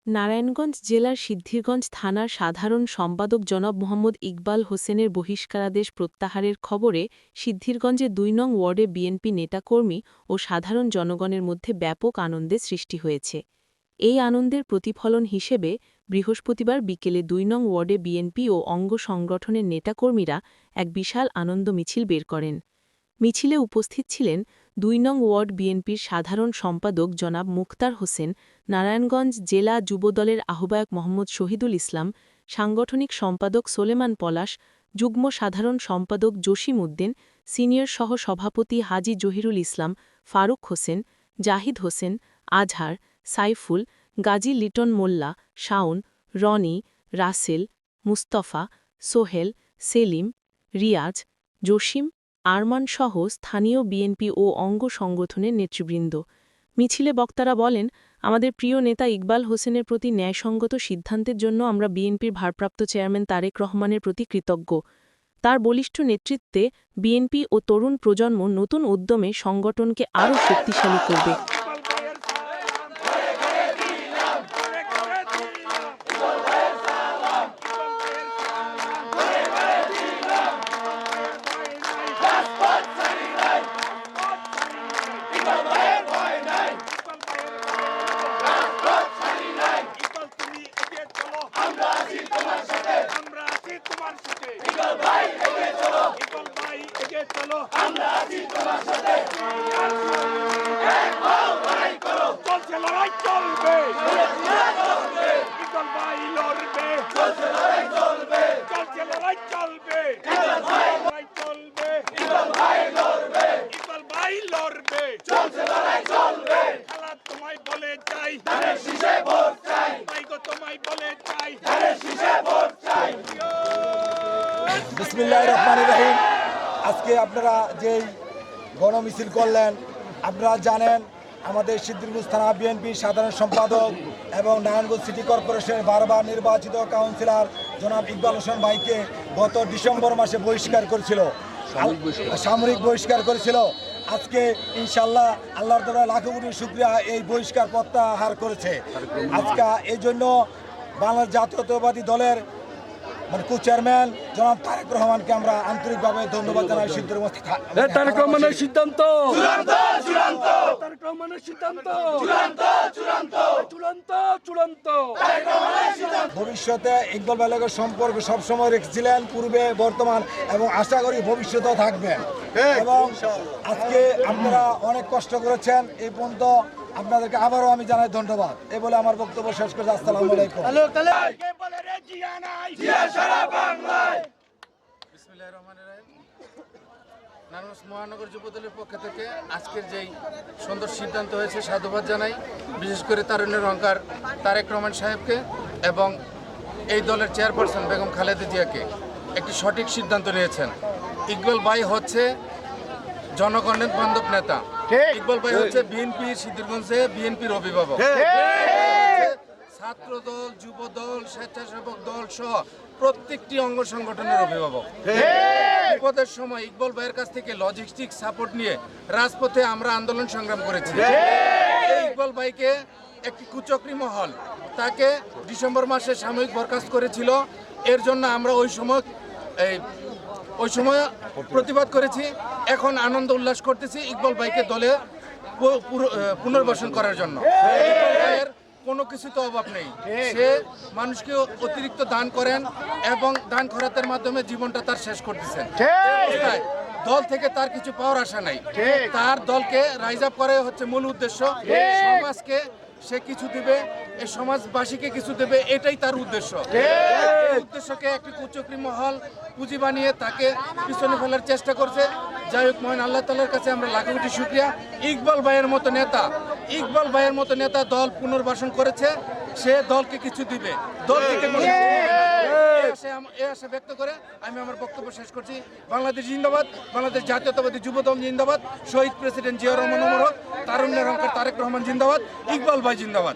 নারায়ণগঞ্জ জেলার সিদ্ধিরগঞ্জ থানার সাধারণ সম্পাদক জনাব মোহাম্মদ ইকবাল হোসেনের বহিষ্কারাদেশ প্রত্যাহারের খবরে সিদ্ধিরগঞ্জে ২ নং ওয়ার্ডে বিএনপি নেতাকর্মী ও সাধারণ জনগণের মধ্যে ব্যাপক আনন্দের সৃষ্টি হয়েছে। এই আনন্দের প্রতিফলন হিসেবে বৃহস্পতিবার বিকেলে ২ নং ওয়ার্ডে বিএনপি ও অঙ্গ সংগঠনের নেতাকর্মীরা এক বিশাল আনন্দ মিছিল বের করেন। মিছিলে উপস্থিত ছিলেন ২ নং ওয়ার্ড বিএনপির সাধারণ সম্পাদক জনাব মুখতার হোসেন, নারায়ণগঞ্জ জেলা যুবদলের আহ্বায়ক মোহাম্মদ শহীদুল ইসলাম, সাংগঠনিক সম্পাদক সোলেমান পলাশ, যুগ্ম সাধারণ সম্পাদক জসিম উদ্দিন, সিনিয়র সহ সভাপতি হাজী জহিরুল ইসলাম, ফারুক হোসেন, জাহিদ হোসেন, আজহার, সাইফুল, গাজী লিটন মোল্লা, শাওন, রনি, রাসেল, মুস্তফা, সোহেল, সেলিম, রিয়াজ, জসিম, আরমানসহ স্থানীয় বিএনপি ও অঙ্গ সংগঠনের নেতৃবৃন্দ। মিছিলে বক্তারা বলেন, আমাদের প্রিয় নেতা ইকবাল হোসেনের প্রতি ন্যায়সঙ্গত সিদ্ধান্তের জন্য আমরা বিএনপির ভারপ্রাপ্ত চেয়ারম্যান তারেক রহমানের প্রতি কৃতজ্ঞ। তার বলিষ্ঠ নেতৃত্বে বিএনপি ও তরুণ প্রজন্ম নতুন উদ্যমে সংগঠনকে আরও শক্তিশালী করবে। বিসমিল্লাহির রহমানির রহিম। আজকে আপনারা যেই গণমিছিল করলেন, আপনারা জানেন আমাদের সিদ্ধিরগঞ্জ থানা বিএনপির সাধারণ সম্পাদক এবং নারায়ণগঞ্জ সিটি কর্পোরেশনের বারবার নির্বাচিত কাউন্সিলর জনাব ইকবাল হোসেন ভাইকে গত ডিসেম্বর মাসে বহিষ্কার করেছিল, সামরিক বহিষ্কার করেছিল। আজকে ইনশাল্লাহ আল্লাহর দরবারে লাখো কোটি শুকরিয়া, এই বহিষ্কার প্রত্যাহার করেছে। আজকে এই জন্য বাংলাদেশ জাতীয়তাবাদী দলের কো চেয়ারম্যান জনাব তারেক রহমানকে আমরা আন্তরিকভাবে ধন্যবাদ জানাই। তারেক রহমানের সিদ্ধান্ত ভবিষ্যতে ইকবাল ভাইয়ের লগে সম্পর্ক সবসময় রেখেছিলেন, পূর্বে, বর্তমান এবং আশা করি ভবিষ্যতেও থাকবেন। এবং আজকে আপনারা অনেক কষ্ট করেছেন, এই পর্যন্ত আপনাদেরকে আবারও আমি জানাই ধন্যবাদ। এই বলে আমার বক্তব্য শেষ করছি। আসসালামু আলাইকুম। নারায়ণগঞ্জ মহানগর যুবদলের পক্ষ থেকে আজকের যেই সুন্দর সিদ্ধান্ত হয়েছে সাধুবাদ জানাই, বিশেষ করে তারুণ্যের অহংকার তারেক রহমান সাহেবকে এবং এই দলের চেয়ারপারসন বেগম খালেদা জিয়াকে একটি সঠিক সিদ্ধান্ত নিয়েছেন। ইকবাল ভাই হচ্ছে জনগণের বান্ধব নেতা। ইকবাল ভাই হচ্ছে বিএনপি সিদ্ধিরগঞ্জে বিএনপির অভিভাবক, ছাত্র দল, যুব দল, স্বেচ্ছাসেবক দল সহ প্রত্যেকটি অঙ্গ সংগঠনের অভিভাবক। বিপদের সময় ইকবাল ভাইয়ের কাছ থেকে লজিস্টিক সাপোর্ট নিয়ে রাজপথে আমরা আন্দোলন সংগ্রাম করেছি। এই ইকবাল ভাইকে একটি কুচক্রী মহল তাকে ডিসেম্বর মাসে সাময়িক বরখাস্ত করেছিল। এর জন্য আমরা ওই সময় প্রতিবাদ করেছি। এখন আনন্দ উল্লাস করতেছি ইকবাল ভাইকে দলে পুনর্বাসন করার জন্য। ইকবাল ভাইয়ের কোনো কিছুতে অভাব নেই, সে মানুষকে অতিরিক্ত দান করেন এবং দান খরাতের মাধ্যমে জীবনটা তার শেষ করতেছেন। দল থেকে তার কিছু পাওয়ার আশা নাই, তার দলকে রাইজ আপ করাই হচ্ছে মূল উদ্দেশ্য। সমাজকে সে কিছু দিবে, এই সমাজবাসীকে কিছু দেবে, এটাই তার উদ্দেশ্য। এই উদ্দেশ্যকে একটি কুচক্রী মহল পুঁজি বানিয়ে তাকে পিছনে ফেলার চেষ্টা করছে। যাই হোক, মহান আল্লাহ তাআলার কাছে আমরা লাখো কোটি শুকরিয়া। ইকবাল ভাইয়ের মতো নেতা দল পুনর্বাসন করেছে, সে দলকে কিছু দিবে, দল থেকে আশা ব্যক্ত করে আমি আমার বক্তব্য শেষ করছি। বাংলাদেশ জিন্দাবাদ, বাংলাদেশ জাতীয়তাবাদী যুবদল জিন্দাবাদ, শহীদ প্রেসিডেন্ট জিয়া রহমান ওমর হক, তারুণ্যের অহংকার তারেক রহমান জিন্দাবাদ, ইকবাল ভাই জিন্দাবাদ।